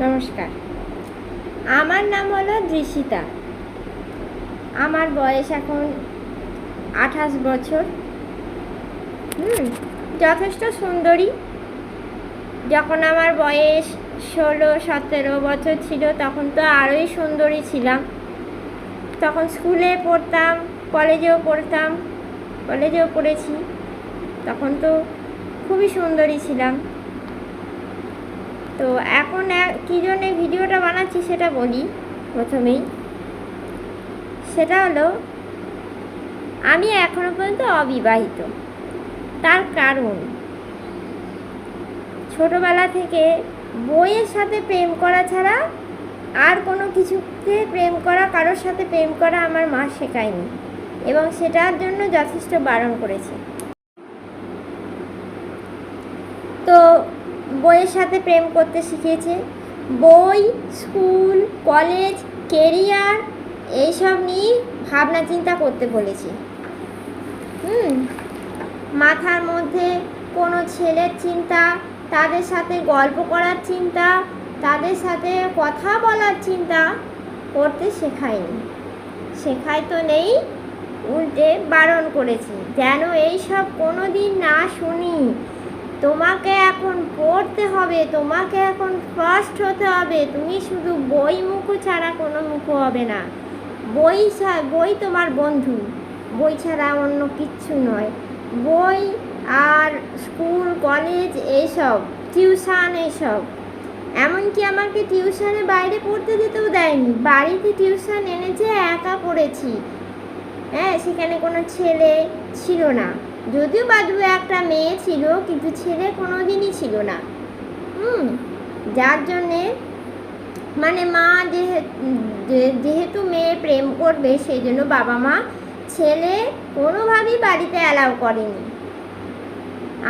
নমস্কার, আমার নাম হলো দৃশিতা। আমার বয়স এখন 28 বছর। যথেষ্ট সুন্দরী। যখন আমার বয়স 16-17 বছর ছিল তখন তো আরোই সুন্দরী ছিলাম। তখন স্কুলে পড়তাম, কলেজেও পড়েছি। তখন তো খুবই সুন্দরী ছিলাম। তো এখন কী জন্যে ভিডিওটা বানাচ্ছি সেটা বলি প্রথমেই। সেটা হলো, আমি এখনও পর্যন্ত অবিবাহিত। তার কারণ, ছোটোবেলা থেকে বইয়ের সাথে প্রেম করা ছাড়া আর কোনো কিছুতে কারোর সাথে প্রেম করা আমার মা শেখায়নি, এবং সেটার জন্য যথেষ্ট বারণ করেছে। তো বইয়ের সাথে প্রেম করতে শিখিয়েছে। বই, স্কুল, কলেজ, কেরিয়ার এইসব নিয়ে ভাবনা চিন্তা করতে বলেছি। মাথার মধ্যে কোনো ছেলের চিন্তা, তাদের সাথে গল্প করার চিন্তা, তাদের সাথে কথা বলার চিন্তা করতে শেখায় তো নেই, উল্টে বারণ করেছি যেন এইসব কোনো দিন না শুনি। তোমাকে এখন পড়তে হবে, তোমাকে এখন ফার্স্ট হতে হবে, তুমি শুধু বই মুখো ছাড়া কোনো মুখো হবে না। বই তোমার বন্ধু, বই ছাড়া অন্য কিচ্ছু নয়। বই আর স্কুল, কলেজ, এইসব টিউশন, এইসব এমনকি আমাকে টিউশনে বাইরে পড়তে যেতেও দেয়নি। বাড়িতে টিউশন এনেছে, একা পড়েছি। সেখানে কোনো ছেলে ছিল না, যদিও বা দু একটা মেয়ে ছিল, কিন্তু ছেলে কোনো দিনই ছিল না। যার জন্যে মানে মা যেহেতু মেয়ে প্রেম করবে, সেই জন্য বাবা মা ছেলে কোনোভাবেই বাড়িতে অ্যালাউ করেনি।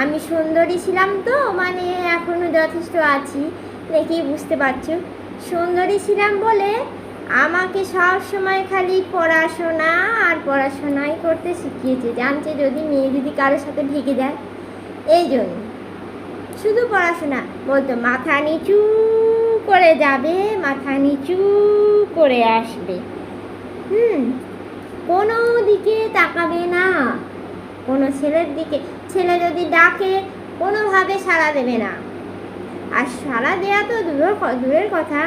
আমি সুন্দরী ছিলাম তো, মানে এখনও যথেষ্ট আছি, দেখেই বুঝতে পারছো। সুন্দরী ছিলাম বলে আমাকে সব সময় খালি পড়াশোনাই করতে শিখিয়েছে। জানছে যদি কারোর সাথে ঢেকে যায়, এই জন্য শুধু পড়াশোনা বলতো। মাথা নিচু করে যাবে, মাথা নিচু করে আসবে। কোনো দিকে তাকাবে না, কোনো ছেলের দিকে। ছেলে যদি ডাকে কোনোভাবে সাড়া দেবে না। আর সাড়া দেওয়া তো দূরের কথা,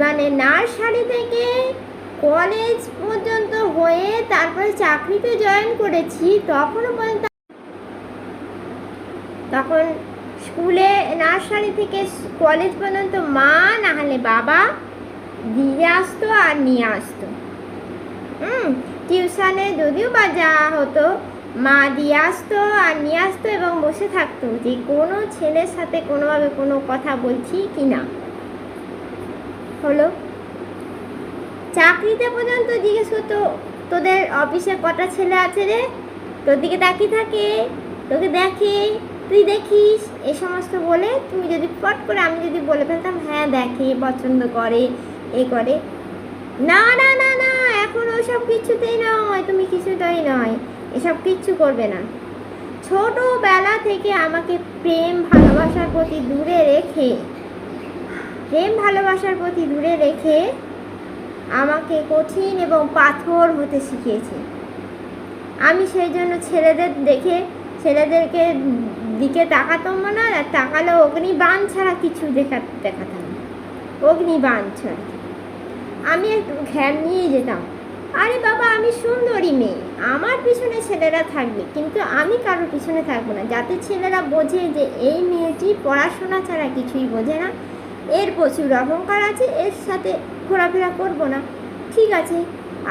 মানে নার্সারি থেকে কলেজ পর্যন্ত হয়ে তারপরে চাকরিতে জয়েন করেছি, তখন স্কুলে নার্সারি থেকে কলেজ পর্যন্ত মা না হলে বাবা দিয়ে আসতো আর নিয়ে আসতো। টিউশনে যদিও বা যাওয়া হতো, মা দিয়ে আসতো আর নিয়ে আসতো এবং বসে থাকতো যে কোনো ছেলের সাথে কোনোভাবে কোনো কথা বলছি কি না। হলো চাকরিতে পর্যন্ত জিজ্ঞেস করতো, তোদের অফিসে কটা ছেলে আছে রে, তোর দিকে তাকিয়ে থাকে, তোকে দেখে, তুই দেখিস, এ সমস্ত বলে। তুমি যদি পট করে আমি যদি বলে ফেলতাম হ্যাঁ দেখে, পছন্দ করে, এ করে, না না না না, এখন ওসব কিছুতেই নয়, তুমি কিছুতেই নয়, এসব কিচ্ছু করবে না। ছোটোবেলা থেকে আমাকে প্রেম ভালোবাসার প্রতি দূরে রেখে আমাকে কঠিন এবং পাথর হতে শিখিয়েছে। আমি সেই জন্য ছেলেদেরকে দিকে তাকাতাম না, আর তাকালে অগ্নিবাণ ছাড়া কিছু দেখাতাম না। অগ্নিবাণ ছাড়া আমি একটু ঘ্যাম নিয়ে যেতাম। আরে বাবা, আমি সুন্দরী মেয়ে, আমার পিছনে ছেলেরা থাকবে, কিন্তু আমি কারোর পিছনে থাকবো না, যাতে ছেলেরা বোঝে যে এই মেয়েটি পড়াশোনা ছাড়া কিছুই বোঝে না, এর প্রচুর অহংকার আছে, এর সাথে ঘোরাফেরা করবো না। ঠিক আছে,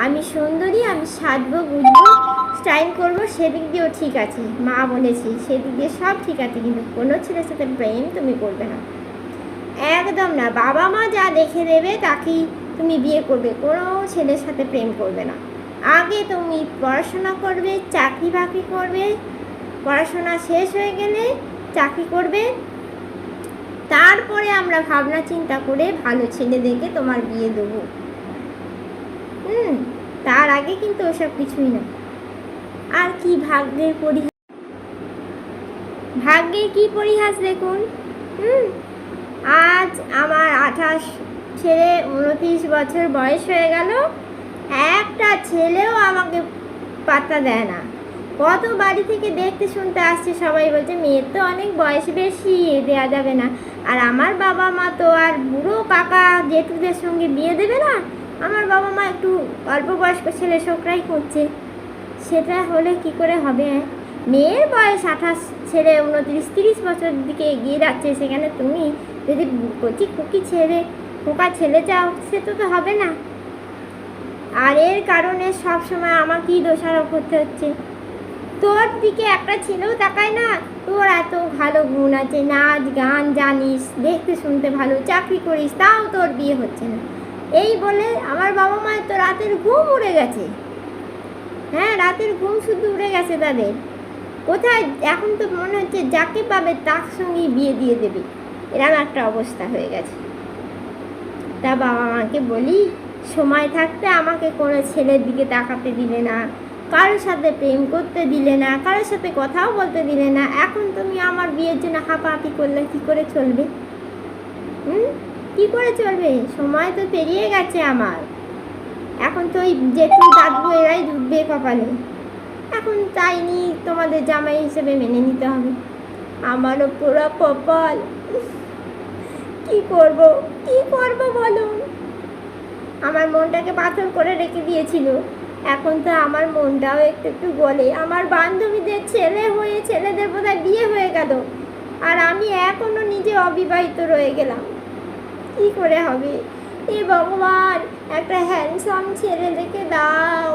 আমি সুন্দরী, আমি সাজবো, বুঝবো, স্টাইল করবো, সেদিক দিয়েও ঠিক আছে, মা বলেছি, সেদিক দিয়ে সব ঠিক আছে, কিন্তু কোনো ছেলের সাথে প্রেম তুমি করবে না, একদম না। বাবা মা যা দেখে দেবে তাকেই তুমি বিয়ে করবে, কোনো ছেলের সাথে প্রেম করবে না। আগে তুমি পড়াশোনা করবে, চাকরি বাকরি করবে, পড়াশোনা শেষ হয়ে গেলে চাকরি করবে, তারপরে আমরা ভাবনা চিন্তা করে ভালো ছেলে দেখে তোমার বিয়ে দেবো। তার আগে কিন্তু ওসব কিছুই না। আর কি ভাগ্যের কি পরিহাস দেখুন। আজ আমার 28 ছেড়ে 29 বছর বয়স হয়ে গেল, একটা ছেলেও আমাকে পাত্তা দেয় না। কত বাড়ি থেকে দেখতে শুনতে আসছে, সবাই বলছে মেয়ের তো অনেক বয়স বেশি, দেওয়া যাবে না। আর আমার বাবা মা তো আর বুড়ো কাকা জেঠুদের সঙ্গে বিয়ে দেবে না। আমার বাবা মা একটু অল্প বয়স্ক ছেলে ছোকরাই করছে, সেটা হলে কি করে হবে? মেয়ের বয়স 28 ছেড়ে 29-30 বছর দিকে এগিয়ে যাচ্ছে, সেখানে তুমি যদি কচি কুকি ছেড়ে পোকা ছেলে চাও, সে তো হবে না। আর এর কারণে সব সময় আমাকেই দোষারোপ করতে হচ্ছে। তোর দিকে একটা ছেলেও তাকায় না, তোর এত ভালো গুণ আছে, নাচ গান জানিস, দেখতে শুনতে ভালো, চাকরি করিস, তাও তোর বিয়ে হচ্ছে না। এই বলে আমার বাবা মায়ের তো রাতের ঘুম উড়ে গেছে। হ্যাঁ, রাতের ঘুম শুধু উড়ে গেছে তাদের। কোথায় এখন তো মনে হচ্ছে যাকে পাবে তার সঙ্গেই বিয়ে দিয়ে দেবে, এরকম একটা অবস্থা হয়ে গেছে। তা বাবা মাকে বলি, সময় থাকতে আমাকে কোনো ছেলের দিকে তাকাতে দিলে না, কারোর সাথে প্রেম করতে দিলে না, কারোর সাথে কথাও বলতে দিলে না। এখন তুমি আমার বিয়ের জন্য হাঁপাহাঁপি করলে কী করে চলবে? কী করে চলবে? সময় তো পেরিয়ে গেছে আমার। এখন তো ওই জেঠু দাদু এরাই ডুববে কপালে। এখন চাইনি তোমাদের জামাই হিসেবে মেনে নিতে হবে। আমারও পুরো কপাল। কি করব বলো? আমার মনটাকে পাথর করে রেখে দিয়েছিল, এখন তো আমার মনটাও একটু একটু গলে। আমার বান্ধবীদের ছেলে হয়ে ছেলেদের বোধহয় বিয়ে হয়ে গেল, আর আমি এখনো নিজে অবিবাহিত রয়ে গেলাম। কি করে হবে? এ ভগবান, একটা হ্যান্ডসাম ছেলে দেখে দাও।